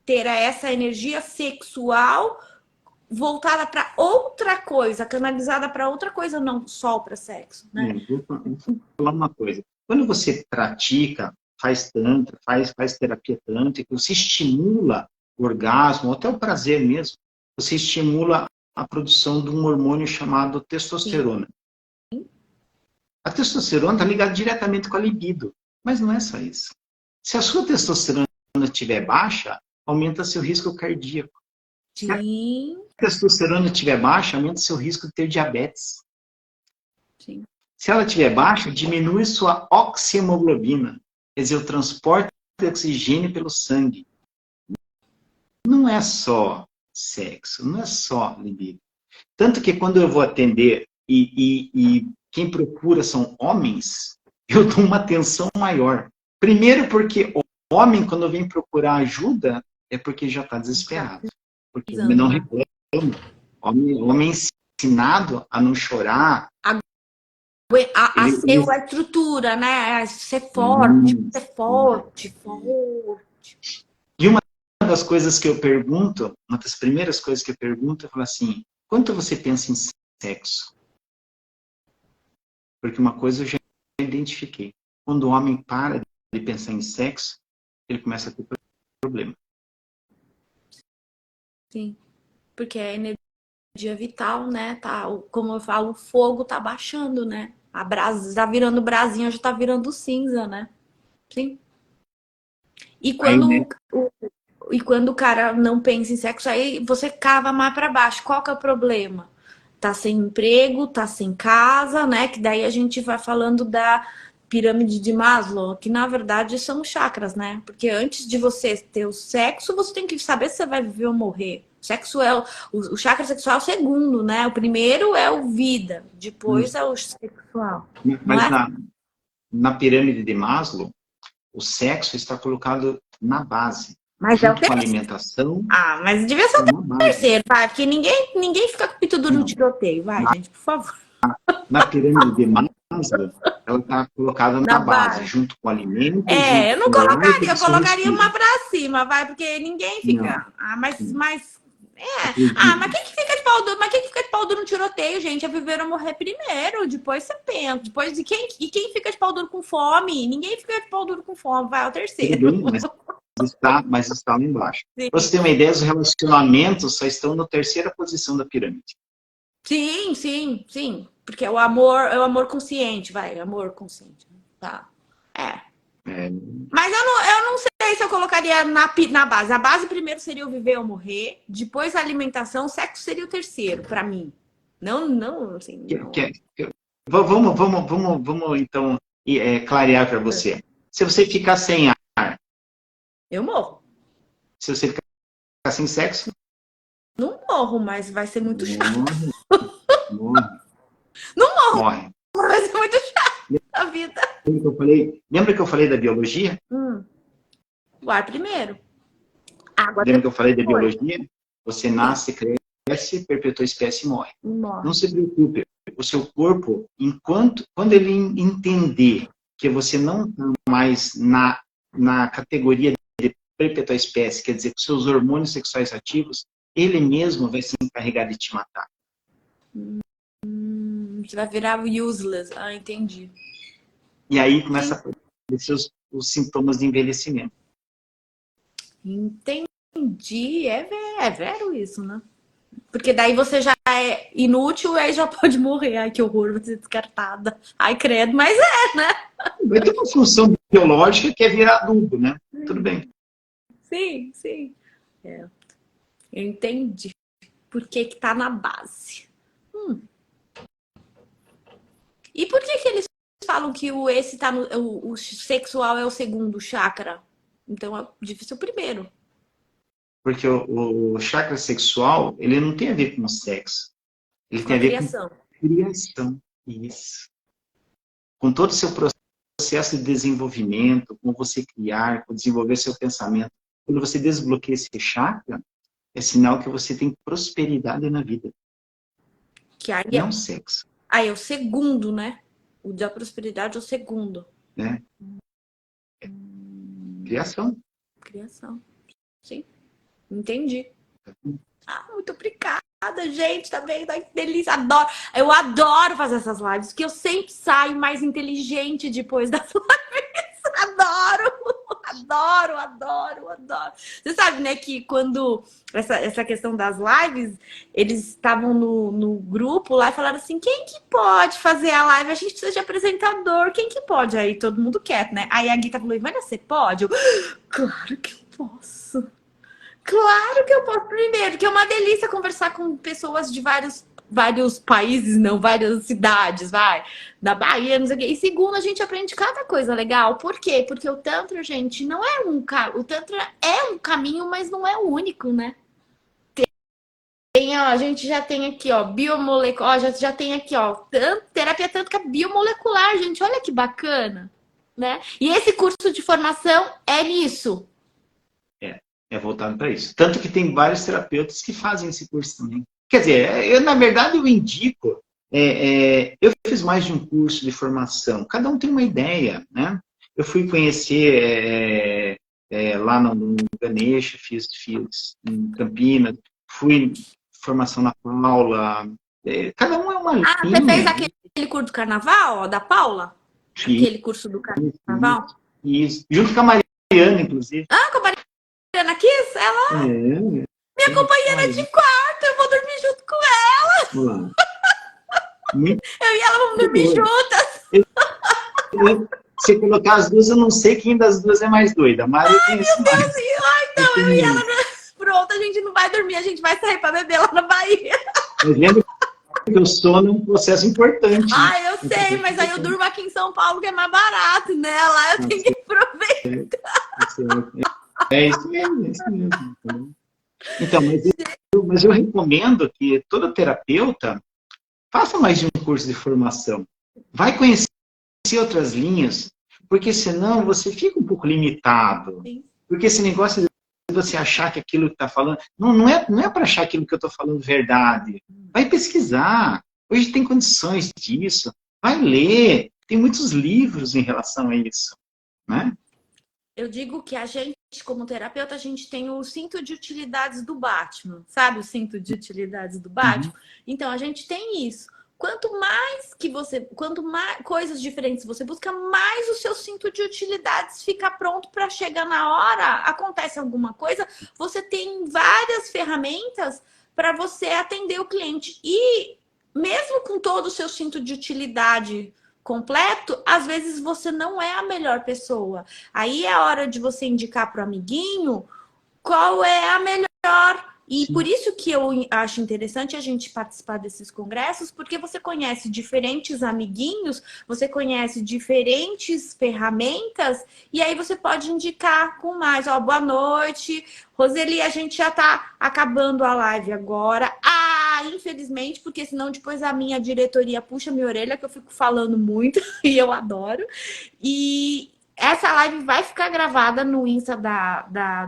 ter essa energia sexual voltada para outra coisa, canalizada para outra coisa, não só para sexo, né? Vou falar uma coisa. Quando você pratica, faz tantra, faz terapia tântrica, você estimula o orgasmo, ou até o prazer mesmo, você estimula a produção de um hormônio chamado testosterona. Sim. A testosterona está ligada diretamente com a libido, mas não é só isso. Se a sua testosterona estiver baixa, aumenta seu risco cardíaco. Sim. Se a testosterona estiver baixa, aumenta seu risco de ter diabetes. Sim. Se ela estiver baixa, diminui sua oxihemoglobina, quer dizer, o transporte de oxigênio pelo sangue. Não é só sexo, não é só libido. Tanto que quando eu vou atender e quem procura são homens, eu dou uma atenção maior. Primeiro porque o homem, quando vem procurar ajuda, é porque já está desesperado. Porque o homem não reclama. O homem é ensinado a não chorar. A ser a estrutura, né? A ser forte, forte. E uma das coisas que eu pergunto, uma das primeiras coisas que eu pergunto, eu falo assim, quanto você pensa em sexo? Porque uma coisa eu já identifiquei. Quando o homem para de pensar em sexo, ele começa a ter problema. Sim, porque a energia vital, né? Como eu falo, o fogo tá baixando, né? A brasa tá virando brasinha, já tá virando cinza, né? Sim. E quando o cara não pensa em sexo, aí você cava mais para baixo. Qual que é o problema? Tá sem emprego, tá sem casa, né? Que daí a gente vai falando da pirâmide de Maslow, que na verdade são chakras, né? Porque antes de você ter o sexo, você tem que saber se você vai viver ou morrer. O sexo o chakra sexual é o segundo, né? O primeiro é o vida, depois é o sexual. Mas na pirâmide de Maslow, o sexo está colocado na base. Mas junto com a alimentação. Mas devia ser o terceiro, vai, porque ninguém fica com pito duro no tiroteio, vai, gente, por favor. Na pirâmide de Maslow, ela está colocada na base, junto com o alimento. Eu não colocaria, eu colocaria uma pra cima, vai, porque ninguém fica. Mas quem que fica de pau duro? Mas quem que fica de pau duro no tiroteio, gente? É viver ou morrer primeiro, depois você pensa. Depois de quem fica de pau duro com fome? Ninguém fica de pau duro com fome, vai, é o terceiro. Tudo bem, mas está lá embaixo. Para você ter uma ideia, os relacionamentos só estão na terceira posição da pirâmide. Sim. Porque é o amor consciente, vai, amor consciente. Tá. Mas eu não sei se eu colocaria na base. A base primeiro seria o viver ou morrer, depois a alimentação, o sexo seria o terceiro, pra mim. Não, assim, não. Vamos então clarear para você. Se você ficar sem ar, Eu morro. se você ficar sem sexo, Não morro, mas vai ser muito chato. morre. Não morro, Morre. mas vai ser muito chato a vida. Lembra que eu falei da biologia? O ar primeiro. Água Lembra que eu falei da depois. biologia? Você nasce, cresce, perpetua a espécie e morre. Morre. Não se preocupe. O seu corpo, quando ele entender que você não está mais na categoria de perpetuar a espécie, quer dizer, com seus hormônios sexuais ativos, ele mesmo vai se encarregar de te matar. Você vai virar useless. Ah, entendi. E aí começa a aparecer os sintomas de envelhecimento. Entendi. É vero isso, né? Porque daí você já é inútil e aí já pode morrer. Ai, que horror, vou ser descartada. Ai, credo, mas né? Vai ter uma função biológica que é virar adubo, né? Tudo bem. Sim. Eu entendi. Por que tá na base. E por que eles falam que esse tá o sexual é o segundo chakra? Então é difícil o primeiro. Porque o chakra sexual, ele não tem a ver com o sexo. Ele Com tem a a ver criação. com criação. Isso. Com todo o seu processo de desenvolvimento, com você criar, com desenvolver seu pensamento. Quando você desbloqueia esse chakra, é sinal que você tem prosperidade na vida. Que aí Não sexo. aí é o segundo, né? O da prosperidade é o segundo. Né? Criação. Criação. Sim. Entendi. Ah, muito obrigada, gente. Tá vendo? Ai, que delícia. Adoro. Eu adoro fazer essas lives, porque eu sempre saio mais inteligente depois das lives. Adoro. Você sabe, né, que quando essa questão das lives, eles estavam no grupo lá e falaram assim: quem que pode fazer a live? A gente precisa de apresentador. Quem que pode? Aí todo mundo quer, né? Aí a Guita falou: Ivana, você pode? Eu, claro que eu posso. Claro que eu posso. Primeiro, que é uma delícia conversar com pessoas de vários países, não, várias cidades, vai, da Bahia, não sei o quê. E segundo, a gente aprende cada coisa legal. Por quê? Porque o Tantra, gente, não é o Tantra é um caminho, mas não é o único, né? A gente já tem aqui, ó, biomolecular, já tem aqui, ó, terapia tântrica biomolecular, gente, olha que bacana, né? E esse curso de formação é nisso. É voltado para isso. Tanto que tem vários terapeutas que fazem esse curso também. Quer dizer, na verdade, eu indico. Eu fiz mais de um curso de formação. Cada um tem uma ideia, né? Eu fui conhecer lá no Ganesha, fiz em Campinas, fui formação na Paula. Cada um é uma linha. Ah, você fez aquele curso do carnaval, ó, da Paula? Fiz, Aquele curso do carnaval? Isso. Junto com a Mariana, inclusive. Ah, com a Mariana Kiss? Ela minha companheira de quarto, eu vou dormir junto com ela. Olá. Eu e ela vamos dormir juntas. Se colocar as duas, eu não sei quem das duas é mais doida. Mas eu conheço mais. Então, eu e ela, pronto, a gente não vai dormir, a gente vai sair pra beber lá na Bahia. Mas lembra que o sono é um processo importante. Ah, eu sei, mas aí eu durmo aqui em São Paulo, que é mais barato, né? Lá eu tenho que aproveitar. É isso mesmo, é isso mesmo. Então, mas eu recomendo que todo terapeuta faça mais de um curso de formação. Vai conhecer outras linhas, porque senão você fica um pouco limitado. Sim. Porque esse negócio de você achar que aquilo que está falando... Não é para achar aquilo que eu estou falando verdade. Vai pesquisar. Hoje tem condições disso. Vai ler. Tem muitos livros em relação a isso. Né? Eu digo que a gente, como terapeuta, a gente tem o cinto de utilidades do Batman. Sabe o cinto de utilidades do Batman? Então, a gente tem isso. Quanto mais coisas diferentes você busca, mais o seu cinto de utilidades fica pronto para chegar na hora, acontece alguma coisa, você tem várias ferramentas para você atender o cliente. E mesmo com todo o seu cinto de utilidade completo, às vezes você não é a melhor pessoa. Aí é a hora de você indicar para o amiguinho qual é a melhor. E por Sim. isso que eu acho interessante a gente participar desses congressos, porque você conhece diferentes amiguinhos, você conhece diferentes ferramentas, e aí você pode indicar com mais. Ó, boa noite, Roseli, a gente já tá acabando a live agora. Ah, infelizmente, porque senão depois a minha diretoria puxa minha orelha, que eu fico falando muito, e eu adoro. E essa live vai ficar gravada no Insta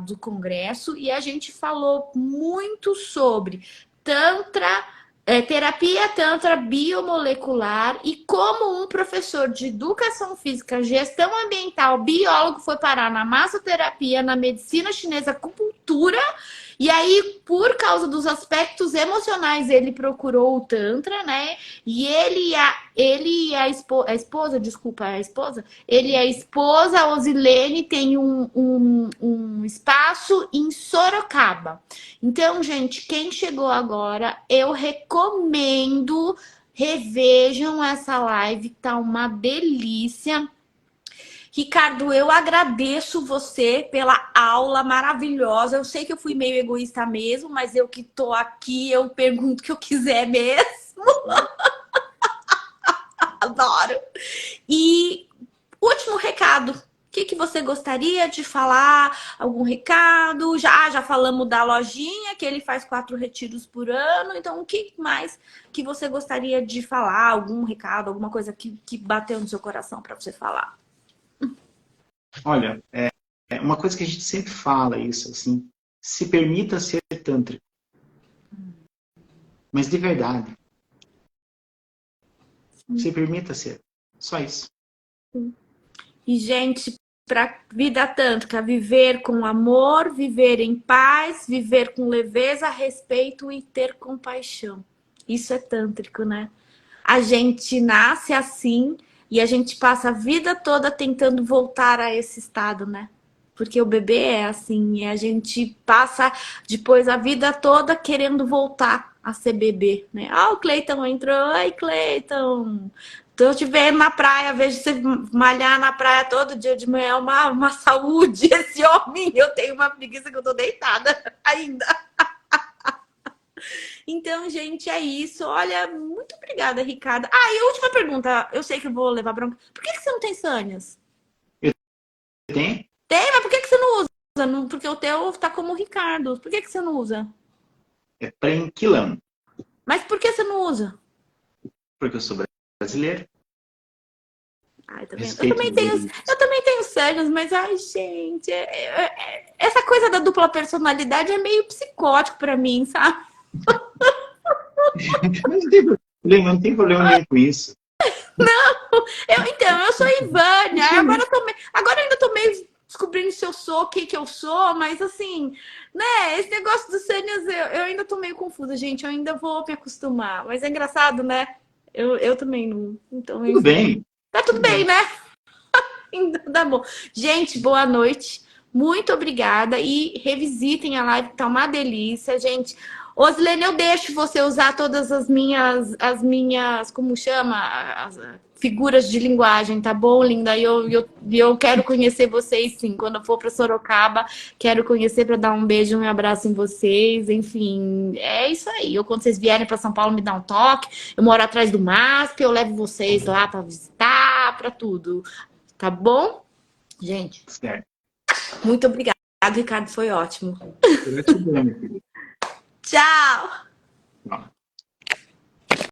do Congresso e a gente falou muito sobre Tantra, terapia Tantra biomolecular e como um professor de educação física, gestão ambiental, biólogo foi parar na massoterapia, na medicina chinesa, acupuntura. E aí, por causa dos aspectos emocionais, ele procurou o Tantra, né? E ele e a esposa, desculpa, a esposa, ele e a esposa, a Osilene, tem um espaço em Sorocaba. Então, gente, quem chegou agora, eu recomendo revejam essa live, tá uma delícia. Ricardo, eu agradeço você pela aula maravilhosa. Eu sei que eu fui meio egoísta mesmo, mas eu que tô aqui, eu pergunto o que eu quiser mesmo. Adoro. E último recado. O que você gostaria de falar? Algum recado? Já falamos da lojinha, que ele faz 4 retiros por ano. Então, o que mais que você gostaria de falar? Algum recado, alguma coisa que bateu no seu coração para você falar? Olha, uma coisa que a gente sempre fala isso, assim, se permita ser tântrico, mas de verdade. Se permita ser. Só isso. E, gente, para vida tântrica, viver com amor, viver em paz, viver com leveza, respeito e ter compaixão. Isso é tântrico, né? A gente nasce assim e a gente passa a vida toda tentando voltar a esse estado, né? Porque o bebê é assim, e a gente passa depois a vida toda querendo voltar a ser bebê, né? Ah, o Cleiton entrou. Oi, Cleiton. Tô te vendo na praia, vejo você malhar na praia todo dia de manhã, uma saúde. Esse homem, eu tenho uma preguiça que eu tô deitada ainda. Então, gente, é isso. Olha, muito obrigada, Ricardo. Ah, e a última pergunta. Eu sei que eu vou levar bronca. Por que você não tem Sânias? Eu tenho? Tem, mas por que você não usa? Porque o teu tá como Ricardo. Por que você não usa? É Prenquilão, Mas por que você não usa? porque eu sou brasileiro. Ai, tá vendo? Respeito os direitos. Eu também tenho Sérgio, mas ai, gente, essa coisa da dupla personalidade é meio psicótico pra mim, sabe? Mas não tem problema nenhum com isso. Eu sou Ivânia, agora eu ainda tô meio descobrindo se eu sou o que eu sou, mas assim, né, esse negócio dos Sênias eu ainda tô meio confusa, gente, eu ainda vou me acostumar, mas é engraçado, né? Eu também não, então, Tudo enfim. bem. Tá tudo bem, né? Então, tá bom. Gente, boa noite. Muito obrigada. E revisitem a live, que tá uma delícia, gente. Osilene, eu deixo você usar todas as minhas, como chama? As figuras de linguagem, tá bom, linda? E eu quero conhecer vocês, sim. Quando eu for para Sorocaba, quero conhecer para dar um beijo, um abraço em vocês. Enfim, é isso aí. Ou quando vocês vierem para São Paulo, me dá um toque. Eu moro atrás do MASP, eu levo vocês lá para visitar, para tudo. Tá bom? Gente, Certo. muito obrigada, Ricardo. Foi ótimo. Gratidão, meu querido. Tchau!